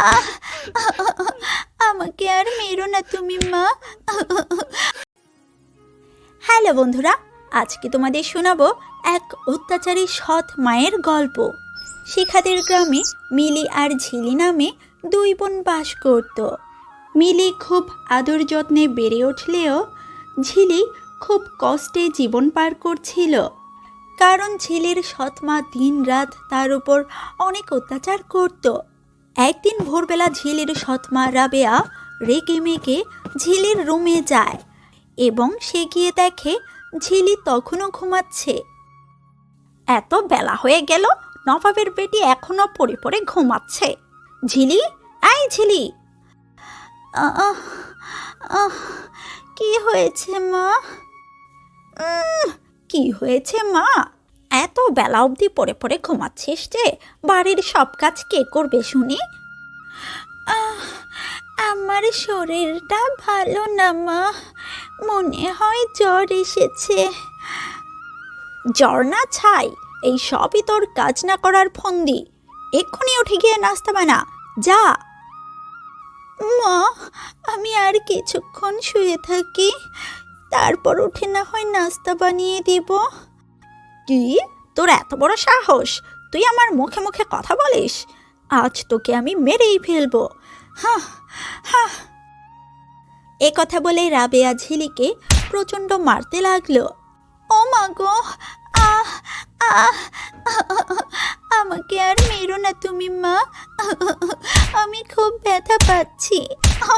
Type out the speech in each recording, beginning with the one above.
আহ আমাকে আর মেরো না তুমি মা। হ্যালো বন্ধুরা, আজকে তোমাদের শোনাবো এক অত্যাচারী সৎ মায়ের গল্প। শিখাদের গ্রামে মিলি আর ঝিলি নামে দুই বোন বাস করত। মিলি খুব আদর যত্নে বেড়ে উঠলেও ঝিলি খুব কষ্টে জীবন পার করছিল, কারণ ঝিলির সৎ মা দিন রাত তার উপর অনেক অত্যাচার করত। একদিন ভোরবেলা ঝিলির সৎ মা রাবেয়া রেগে মেগে ঝিলির রুমে যায় এবং সে গিয়ে দেখে ঝিলি তখনও ঘুমাচ্ছে। এত বেলা হয়ে গেল, নবাবের বেটি এখনো পড়ে পড়ে ঘুমাচ্ছে। ঝিলি, এই ঝিলি। কি হয়েছে মা? কি হয়েছে মা? এত বেলা অবধি পড়ে পড়ে ঘুমাচ্ছিস যে, বাড়ির সব কাজ কে করবে শুনি? আমার শরীরটা ভালো না মা, মনে হয় জ্বর এসেছে। জ্বর না ছাই, এই সবই তোর কাজ না করার ফন্দি। এক্ষুনি উঠে গিয়ে নাস্তা বানা, যা। মা, আমি আর কিছুক্ষণ শুয়ে থাকি, তারপর উঠে না হয় নাস্তা বানিয়ে দিব। কি, তোর এত বড় সাহস? তুই আমার মুখে মুখে কথা বলিস? আজ তোকে আমি মেরেই ফেলবো। হ্যাঁ হ্যাঁ। এ কথা বলে রাবেয়া ঝিলিকে প্রচণ্ড মারতে লাগলো। ও মা গো, আহ আহ আমাকে আর মেরো না তুমি মা, আমি খুব ব্যথা পাচ্ছি।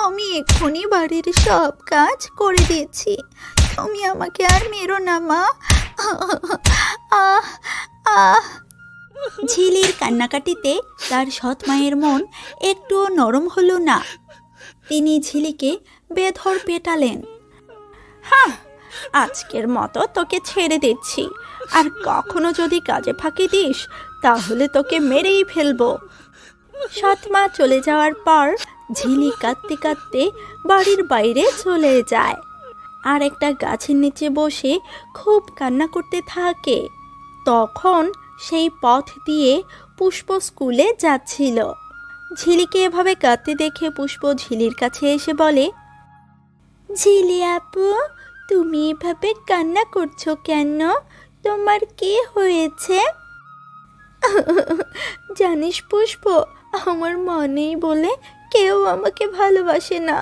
আমি এক্ষুনি বাড়ির সব কাজ করে দিয়েছি, তুমি আমাকে আর মেরো না মা। আহ আহ। ঝিলির কান্নাকাটিতে তার সৎ মায়ের মন একটুও নরম হলো না। তিনি ঝিলিকে বেধড় পেটালেন। হ্যাঁ, আজকের মতো তোকে ছেড়ে দিচ্ছি, আর কখনো যদি কাজে ফাঁকি দিস তাহলে তোকে মেরেই ফেলবো। সৎ মা চলে যাওয়ার পর ঝিলি কাঁদতে কাঁদতে বাড়ির বাইরে চলে যায়, আর একটা গাছের নিচে বসে খুব কান্না করতে থাকে। তখন সেই পথ দিয়ে পুষ্প স্কুলে যাচ্ছিল। ঝিলিকে এভাবে কাঁদতে দেখে পুষ্প ঝিলির কাছে এসে বলে, ঝিলি আপু, তুমি এভাবে কান্না করছো কেন? তোমার কি হয়েছে? জানিস পুষ্প, আমার মনেই বলে কেউ আমাকে ভালোবাসে না।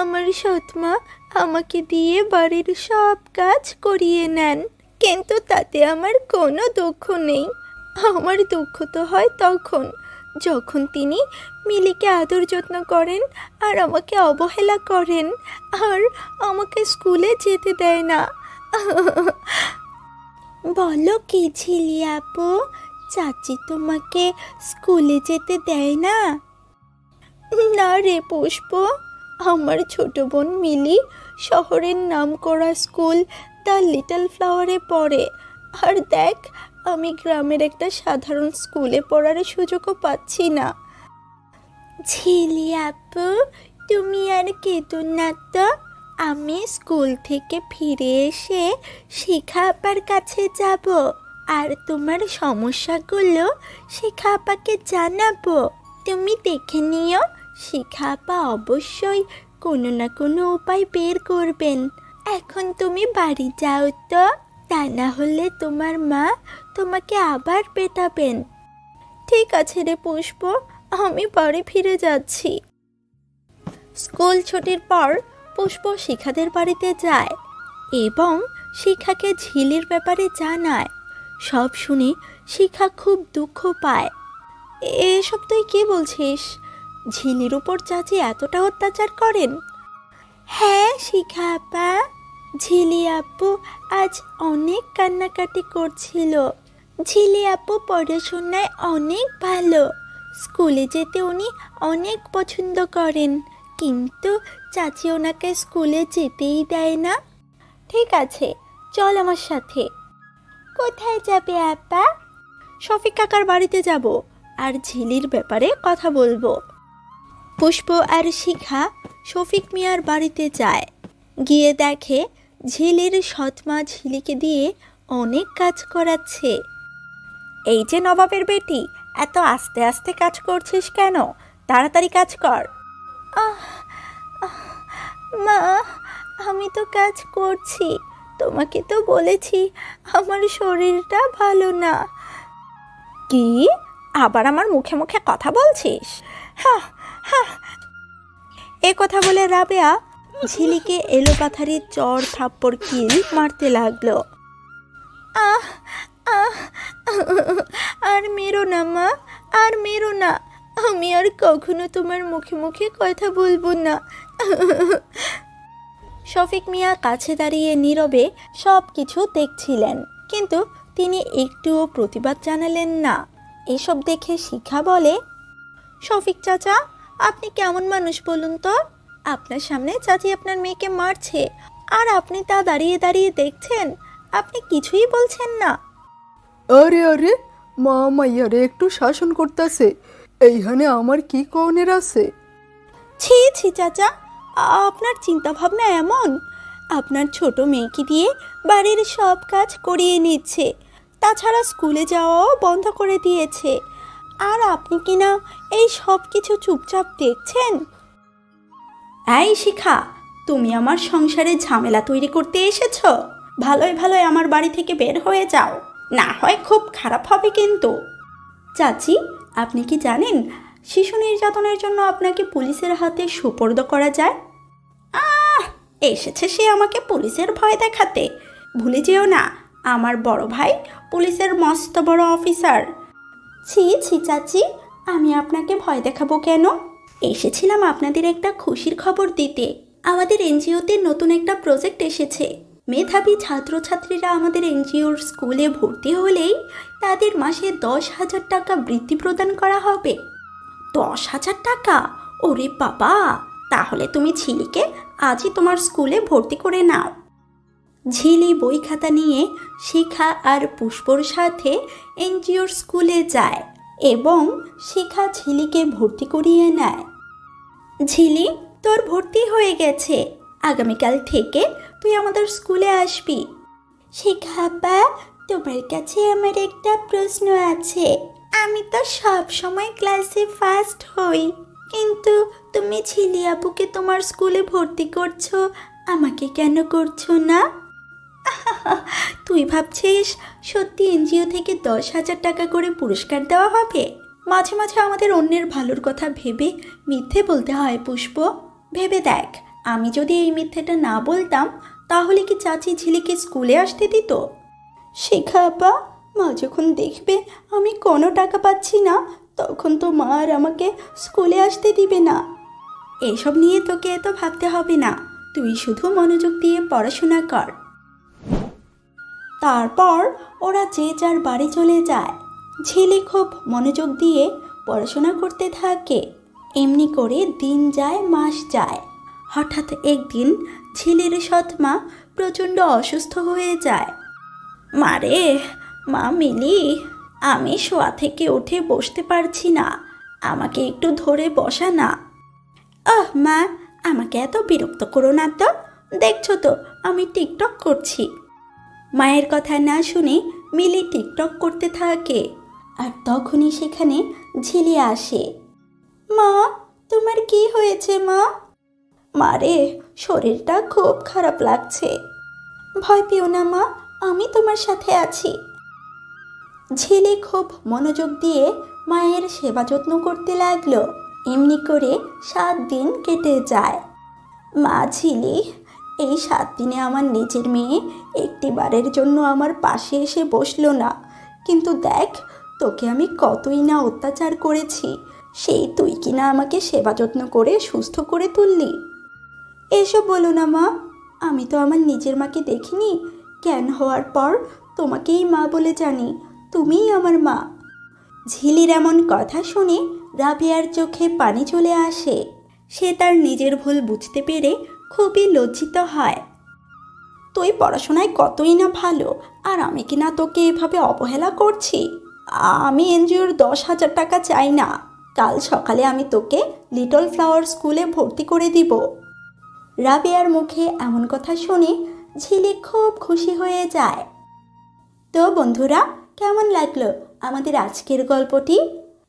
আমার সৎমা আমাকে দিয়ে বাড়ির সব কাজ করিয়ে নেন, কিন্তু তাতে আমার কোনো দুঃখ নেই। আমার দুঃখ তো হয় তখন যখন তিনি মিলিকে আদর যত্ন করেন আর আমাকে অবহেলা করেন, আর আমাকে স্কুলে যেতে দেয় না। বলো কি ঝিলি আপু, চাচি তোমাকে স্কুলে যেতে দেয় না? না রে পুষ্প, আমার ছোট বোন মিলি শহরের নামকরা স্কুল দ্য লিটল ফ্লাওয়ারে পড়ে, আর দেখ আমি গ্রামের একটা সাধারণ স্কুলে পড়ার সুযোগও পাচ্ছি না। ঝিলি আপু, তুমি আর কেঁদো না তো, আমি স্কুল থেকে ফিরে এসে শিখা আপার কাছে যাব, আর তোমার সমস্যাগুলো শিখা আপাকে জানাবো। তুমি দেখে নিও, শিখা আপা অবশ্যই কোনো না কোনো উপায় বের করবেন। এখন তুমি বাড়ি যাও তো, তা না হলে তোমার মা তোমাকে আবার পেটাবেন। ঠিক আছে রে পুষ্প, আমি বাড়ি ফিরে যাচ্ছি। স্কুল ছুটির পর পুষ্প শিখাদের বাড়িতে যায় এবং শিখাকে ঝিলির ব্যাপারে জানায়। সব শুনে শিখা খুব দুঃখ পায়। এসব তুই কি বলছিস? ঝিলির উপর চাচি এতটা অত্যাচার করেন? হ্যাঁ শিখা আপা, ঝিলি আপু আজ অনেক কান্নাকাটি করছিল। ঝিলি আপু পড়াশোনায় অনেক ভালো, স্কুলে যেতে উনি অনেক পছন্দ করেন, কিন্তু চাচি ওনাকে স্কুলে যেতেই দেয় না। ঠিক আছে, চল আমার সাথে। কোথায় যাবে আপা? শফিক কাকার বাড়িতে যাব, আর ঝিলির ব্যাপারে কথা বলবো। পুষ্প আর শিখা শফিক মিয়ার বাড়িতে যায়। গিয়ে দেখে ঝিলির সৎমা ঝিলিকে দিয়ে অনেক কাজ করাচ্ছে। এই যে নবাবের বেটি, এত আস্তে আস্তে কাজ করছিস কেন? তাড়াতাড়ি কাজ কর। আহ আহ, মা, আমি তো কাজ করছি। তোমাকে তো বলেছি আমার শরীরটা ভালো না। কি? আবার আমার মুখে মুখে কথা বলছিস? হ্যাঁ হ্যাঁ। এ কথা বলে রাবেয়া ঝিলিকে এলোপাথারি চড় থাপ্পড় কিল মারতে লাগলো। আহ আহ, আর মেরো না মা, আর মেরো না। আমি আর কখনো তোমার মুখে মুখে কথা বলবো না। শফিক মিয়া কাছে দাঁড়িয়ে নীরবে সব কিছু দেখছিলেন, কিন্তু তিনি একটুও প্রতিবাদ জানালেন না। এসব দেখে শিখা বলে, শফিক চাচা, আপনি কেমন মানুষ বলুন তো? আপনার সামনে চাচি আপনার মেয়েকে মারছে, আর আপনি তা দাঁড়িয়ে দাঁড়িয়ে দেখছেন। আপনি কিছুই বলছেন না। আরে আরে, মা মাইয়ারে একটু শাসন করতেছে, এইখানে আমার কি কওনের আছে? ছি ছি চাচা, আপনার চিন্তা ভাবনা এমন? আপনার ছোট মেয়েকে দিয়ে বাড়ির সব কাজ করিয়ে নিচ্ছে, তাছাড়া স্কুলে যাওয়াও বন্ধ করে দিয়েছে, আর আপনি কিনা এই সব কিছু চুপচাপ দেখছেন? এই শিখা, তুমি আমার সংসারে ঝামেলা তৈরি করতে এসেছ? ভালোই ভালোই আমার বাড়ি থেকে বের হয়ে যাও, না হয় খুব খারাপ হবে কিন্তু। চাচি, আপনি কি জানেন শিশু নির্যাতনের জন্য আপনাকে পুলিশের হাতে সোপর্দ করা যায়? আহ, এসেছে সে আমাকে পুলিশের ভয় দেখাতে। ভুলে যেও না, আমার বড় ভাই পুলিশের মস্ত বড় অফিসার। ছি ছি চাচি, আমি আপনাকে ভয় দেখাবো কেন? এসেছিলাম আপনাদের একটা খুশির খবর দিতে। আমাদের এনজিওতে নতুন একটা প্রজেক্ট এসেছে। মেধাবী ছাত্রছাত্রীরা আমাদের এনজিওর স্কুলে ভর্তি হলেই তাদের মাসে 10,000 টাকা বৃত্তি প্রদান করা হবে। 10,000 টাকা? ওরে বাবা! তাহলে তুমি ঝিলিকে আজই তোমার স্কুলে ভর্তি করে নাও। ঝিলি বই খাতা নিয়ে শিখা আর পুষ্পর সাথে এনজিওর স্কুলে যায় এবং শিখা ঝিলিকে ভর্তি করিয়ে নেয়। ঝিলি, তোর ভর্তি হয়ে গেছে। আগামীকাল থেকে তুই আমাদের স্কুলে আসবি। শিখা আপা, তোমার কাছে আমার একটা প্রশ্ন আছে। আমি তো সব সময় ক্লাসে ফার্স্ট হই, কিন্তু তুমি ঝিলি আপুকে তোমার স্কুলে ভর্তি করছো, আমাকে কেন করছো না? তুই ভাবছিস সত্যি এনজিও থেকে 10,000 টাকা করে পুরস্কার দেওয়া হবে? মাঝে মাঝে আমাদের অন্যের ভালোর কথা ভেবে মিথ্যে বলতে হয় পুষ্প। ভেবে দেখ, আমি যদি এই মিথ্যেটা না বলতাম তাহলে কি চাচি ঝিলিকে স্কুলে আসতে দিত? শিখা আপা, মা যখন দেখবে আমি কোনো টাকা পাচ্ছি না, তখন তো মা আর আমাকে স্কুলে আসতে দিবে না। এসব নিয়ে তোকে এত ভাবতে হবে না, তুই শুধু মনোযোগ দিয়ে পড়াশোনা কর। তারপর ওরা যে যার বাড়ি চলে যায়। ঝিলি খুব মনোযোগ দিয়ে পড়াশোনা করতে থাকে। এমনি করে দিন যায়, মাস যায়। হঠাৎ একদিন ঝিলির সৎ মা প্রচণ্ড অসুস্থ হয়ে যায়। মারে, মা মিলি, আমি শোয়া থেকে উঠে বসতে পারছি না, আমাকে একটু ধরে বসা না। মা, আমাকে এত বিরক্ত করো না তো, দেখছো তো আমি টিকটক করছি। মায়ের কথা না শুনে মিলি টিকটক করতে থাকে, আর তখনই সেখানে ঝিলি আসে। মা, তোমার কি হয়েছে মা? মারে, শরীরটা খুব খারাপ লাগছে। ভয় পেও না মা, আমি তোমার সাথে আছি। ঝিলি খুব মনোযোগ দিয়ে মায়ের সেবা যত্ন করতে লাগলো। এমনি করে 7 দিন কেটে যায়। মা ঝিলি, এই 7 দিনে আমার নিজের মেয়ে একটিবারের জন্য আমার পাশে এসে বসলো না, কিন্তু দেখ তোকে আমি কতই না অত্যাচার করেছি, সেই তুই কিনা আমাকে সেবা যত্ন করে সুস্থ করে তুললি। এসব বলো না মা, আমি তো আমার নিজের মাকে দেখিনি। জ্ঞান হওয়ার পর তোমাকেই মা বলে জানি, তুমিই আমার মা। ঝিলির এমন কথা শুনে রাবেয়ার চোখে পানি চলে আসে। সে তার নিজের ভুল বুঝতে পেরে খুবই লজ্জিত হয়। তুই পড়াশোনায় কতই না ভালো, আর আমি কিনা তোকে এভাবে অবহেলা করছি। আমি এনজিওর 10,000 টাকা চাই না। কাল সকালে আমি তোকে লিটল ফ্লাওয়ার স্কুলে ভর্তি করে দিব। রাবেয়ার মুখে এমন কথা শুনে ঝিলি খুব খুশি হয়ে যায়। তো বন্ধুরা, কেমন লাগলো আমাদের আজকের গল্পটি?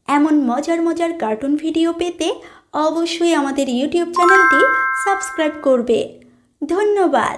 এমন মজার মজার কার্টুন ভিডিও পেতে অবশ্যই আমাদের ইউটিউব চ্যানেলটি সাবস্ক্রাইব করবে। ধন্যবাদ।